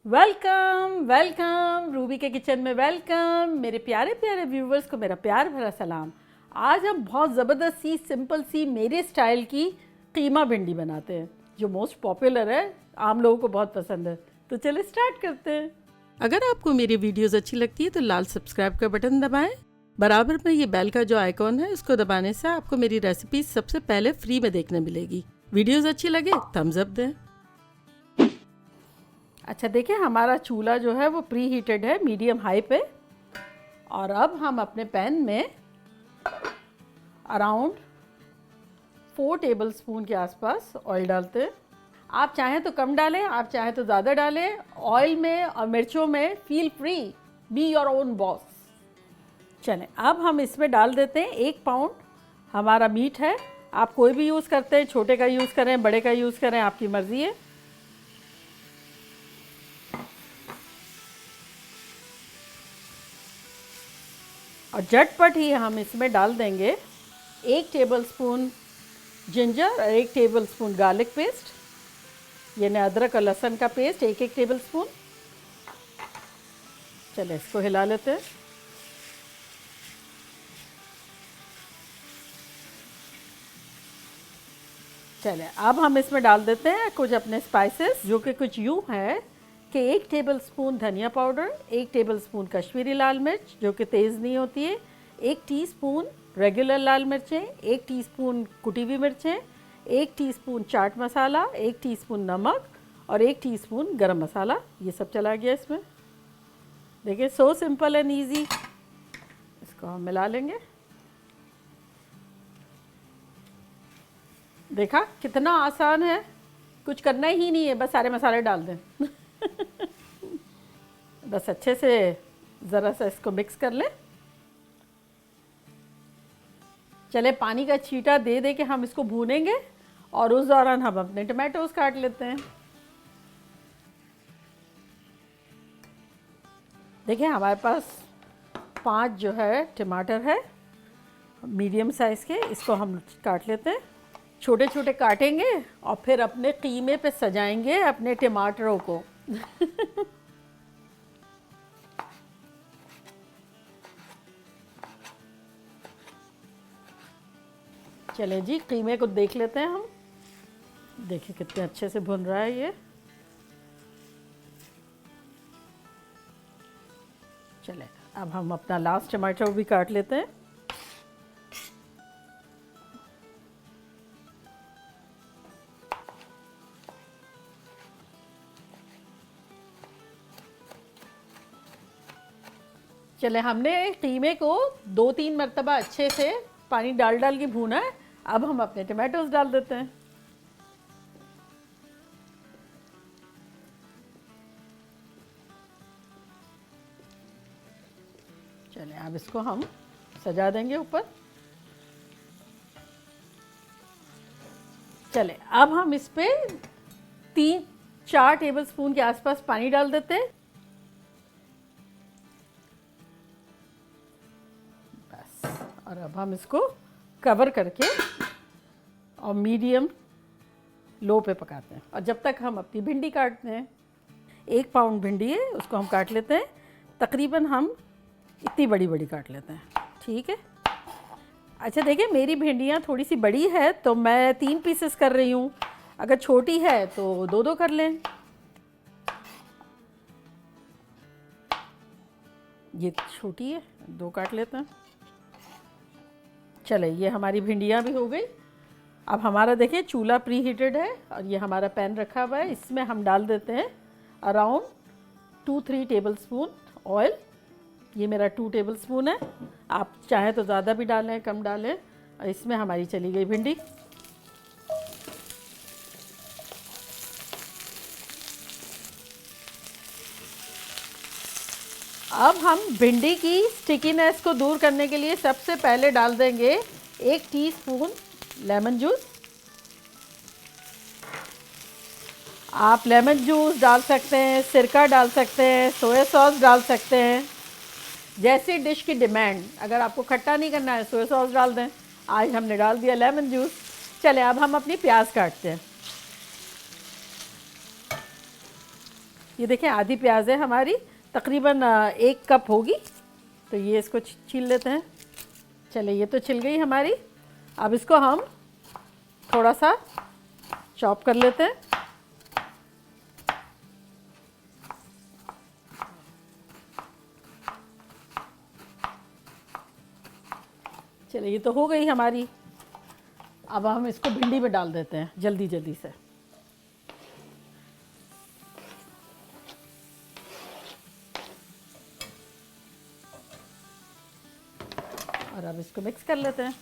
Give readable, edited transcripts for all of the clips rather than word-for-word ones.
Welcome welcome Ruby के kitchen में welcome. मेरे प्यारे प्यारे व्यूवर्स को मेरा प्यार भरा सलाम। आज हम बहुत ज़बरदस्त सी सिंपल सी मेरे स्टाइल की कीमा भिंडी बनाते हैं जो मोस्ट पॉपुलर है, आम लोगों को बहुत पसंद है। तो चलिए स्टार्ट करते हैं। अगर आपको मेरी वीडियोस अच्छी लगती है तो लाल सब्सक्राइब का बटन दबाएं। बराबर में ये बेल का जो आइकॉन है इसको दबाने से आपको मेरी रेसिपी सबसे पहले फ्री में देखने मिलेगी। वीडियोस अच्छी लगे थम्स अप दें। अच्छा देखिए, हमारा चूल्हा जो है वो प्री हीटेड है मीडियम हाई पे। और अब हम अपने पैन में अराउंड 4 टेबलस्पून के आसपास ऑयल डालते हैं। आप चाहें तो कम डालें, आप चाहें तो ज़्यादा डालें। ऑयल में और मिर्चों में feel free, be your own boss. चलें, अब हम इसमें डाल देते हैं 1 पाउंड हमारा मीट है। आप कोई भी यूज़ करते हैं, छोटे का यूज़ करें, बड़े का यूज़ करें, आपकी मर्ज़ी है। और झटपट ही हम इसमें डाल देंगे 1 टेबलस्पून जिंजर और 1 टेबलस्पून गार्लिक पेस्ट, यानी अदरक और लहसुन का पेस्ट 1 टेबलस्पून। चलिए इसको हिला लेते हैं। चलिए अब हम इसमें डाल देते हैं कुछ अपने स्पाइसेस, जो कि कुछ यूँ है कि 1 टेबलस्पून धनिया पाउडर, 1 टेबलस्पून कश्मीरी लाल मिर्च जो कि तेज़ नहीं होती है, 1 टीस्पून रेगुलर लाल मिर्चें, 1 टीस्पून कुटी हुई मिर्चें, 1 टीस्पून चाट मसाला, 1 टीस्पून नमक और 1 टीस्पून गरम मसाला। ये सब चला गया इसमें। देखिए सो सिंपल एंड ईजी। इसको हम मिला लेंगे। देखा कितना आसान है, कुछ करना ही नहीं है, बस सारे मसाले डाल दें। बस अच्छे से ज़रा सा इसको मिक्स कर लें। चले पानी का छींटा दे दे के हम इसको भूनेंगे और उस दौरान हम अपने टमाटोज काट लेते हैं। देखिए हमारे पास 5 जो है टमाटर है मीडियम साइज़ के। इसको हम काट लेते हैं, छोटे छोटे काटेंगे और फिर अपने कीमे पे सजाएंगे अपने टमाटरों को। चलें जी, कीमे को देख लेते हैं हम। देखिए कितने अच्छे से भुन रहा है ये। चलें अब हम अपना लास्ट टमाटर भी काट लेते हैं। चले हमने कीमे को 2-3 मरतबा अच्छे से पानी डाल डाल के भूना है। अब हम अपने टमाटोज डाल देते हैं। चले अब इसको हम सजा देंगे ऊपर। चले अब हम इस पे 3-4 टेबलस्पून के आसपास पानी डाल देते हैं। बस, और अब हम इसको कवर करके और मीडियम लो पे पकाते हैं। और जब तक हम अपनी भिंडी काटते हैं, 1 पाउंड भिंडी है उसको हम काट लेते हैं। तकरीबन हम इतनी बड़ी बड़ी काट लेते हैं, ठीक है। अच्छा देखिए, मेरी भिंडियाँ थोड़ी सी बड़ी है तो मैं 3 पीसेस कर रही हूँ। अगर छोटी है तो 2-2 कर लें। ये छोटी है, 2 काट लेते हैं। चले ये हमारी भिंडियाँ भी हो गई। अब हमारा देखिए चूल्हा प्री हीटेड है और ये हमारा पैन रखा हुआ है। इसमें हम डाल देते हैं अराउंड 2-3 टेबलस्पून ऑयल। ये मेरा 2 टेबलस्पून है, आप चाहें तो ज़्यादा भी डालें कम डालें। और इसमें हमारी चली गई भिंडी। अब हम भिंडी की स्टिकीनेस को दूर करने के लिए सबसे पहले डाल देंगे 1 टीस्पून लेमन जूस। आप लेमन जूस डाल सकते हैं, सिरका डाल सकते हैं, सोया सॉस डाल सकते हैं, जैसी डिश की डिमांड। अगर आपको खट्टा नहीं करना है सोया सॉस डाल दें। आज हमने डाल दिया लेमन जूस। चले अब हम अपनी प्याज काटते हैं। ये देखें आधी प्याज है हमारी, तकरीबन 1 कप होगी। तो ये इसको छील लेते हैं। चले ये तो छिल गई हमारी। अब इसको हम थोड़ा सा चॉप कर लेते हैं। चलिए ये तो हो गई हमारी। अब हम इसको भिंडी में डाल देते हैं जल्दी जल्दी से। और अब इसको मिक्स कर लेते हैं।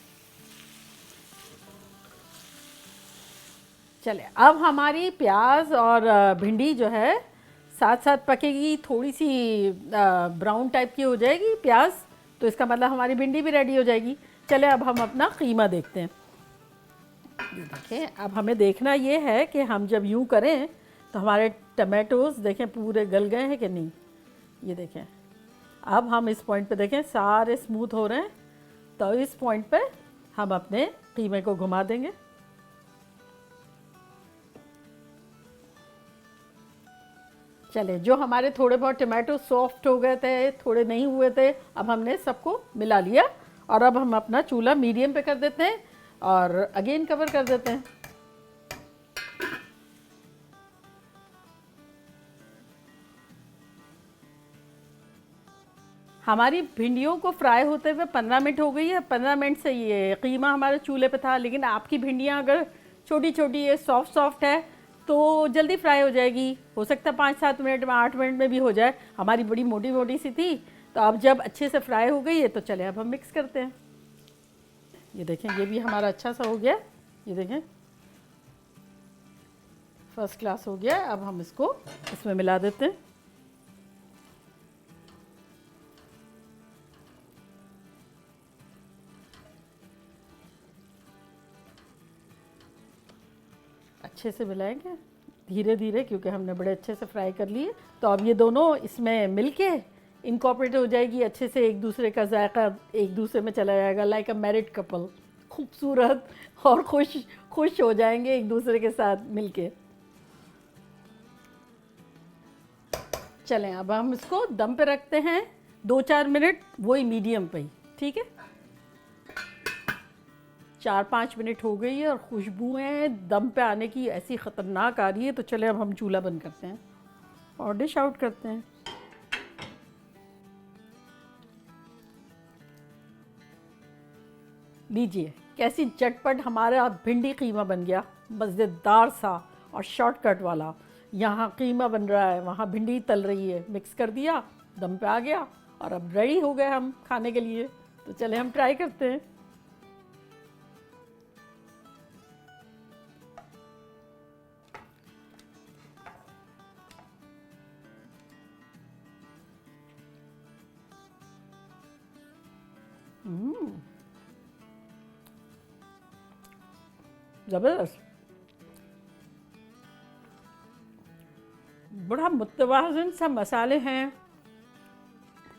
चले अब हमारी प्याज और भिंडी जो है साथ साथ पकेगी, थोड़ी सी ब्राउन टाइप की हो जाएगी प्याज, तो इसका मतलब हमारी भिंडी भी रेडी हो जाएगी। चले अब हम अपना कीमा देखते हैं। ये देखें, अब हमें देखना ये है कि हम जब यूँ करें तो हमारे टमाटोज़ देखें पूरे गल गए हैं कि नहीं। ये देखें, अब हम इस पॉइंट पे देखें सारे स्मूथ हो रहे हैं, तो इस पॉइंट पे हम अपने कीमे को घुमा देंगे। चले जो हमारे थोड़े बहुत टमाटो सॉफ्ट हो गए थे, थोड़े नहीं हुए थे, अब हमने सबको मिला लिया। और अब हम अपना चूल्हा मीडियम पे कर देते हैं और अगेन कवर कर देते हैं। हमारी भिंडियों को फ्राई होते हुए 15 मिनट हो गई है। 15 मिनट से ये कीमा हमारे चूल्हे पे था, लेकिन आपकी भिंडियाँ अगर छोटी छोटी है, सॉफ्ट सॉफ्ट है, तो जल्दी फ्राई हो जाएगी। हो सकता है 5-7 मिनट में, 8 मिनट में भी हो जाए। हमारी बड़ी मोटी मोटी सी थी, तो अब जब अच्छे से फ्राई हो गई है तो चले अब हम मिक्स करते हैं। ये देखें ये भी हमारा अच्छा सा हो गया। ये देखें फर्स्ट क्लास हो गया। अब हम इसको इसमें मिला देते हैं। अच्छे से मिलाएंगे धीरे धीरे, क्योंकि हमने बड़े अच्छे से फ्राई कर लिए। तो अब ये दोनों इसमें मिलके इनकॉर्पोरेट हो जाएगी अच्छे से, एक दूसरे का जायका एक दूसरे में चला जाएगा। लाइक अ मैरिड कपल, खूबसूरत और खुश हो जाएंगे एक दूसरे के साथ मिलके। चलें अब हम इसको दम पे रखते हैं 2-4 मिनट, वही मीडियम पे ही, ठीक है। 4-5 मिनट हो गई है और खुशबुएं दम पे आने की ऐसी ख़तरनाक आ रही है। तो चले अब हम चूल्हा बंद करते हैं और डिश आउट करते हैं। लीजिए कैसी चटपट हमारा भिंडी कीमा बन गया, मज़ेदार सा और शॉर्टकट वाला। यहाँ कीमा बन रहा है, वहाँ भिंडी तल रही है, मिक्स कर दिया, दम पे आ गया और अब रेडी हो गए हम खाने के लिए। तो चले हम ट्राई करते हैं। ज़बरदस्त, बड़ा मुतवाज़िन सा मसाले हैं,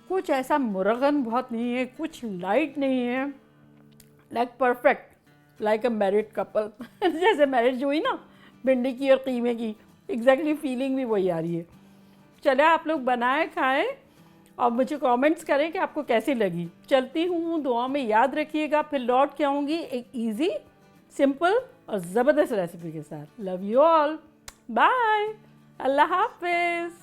कुछ ऐसा मुरगन बहुत नहीं है, कुछ लाइट नहीं है। Like perfect, like a married couple जैसे मैरिज हुई ना भिंडी की और कीमे की, एग्जैक्टली फीलिंग भी वही आ रही है। चले आप लोग बनाएं, खाएं और मुझे कमेंट्स करें कि आपको कैसी लगी। चलती हूँ, दुआ में याद रखिएगा, फिर लौट के आऊँगी एक इजी, सिंपल और ज़बरदस्त रेसिपी के साथ। लव यू ऑल, बाय, अल्लाह हाफिज़।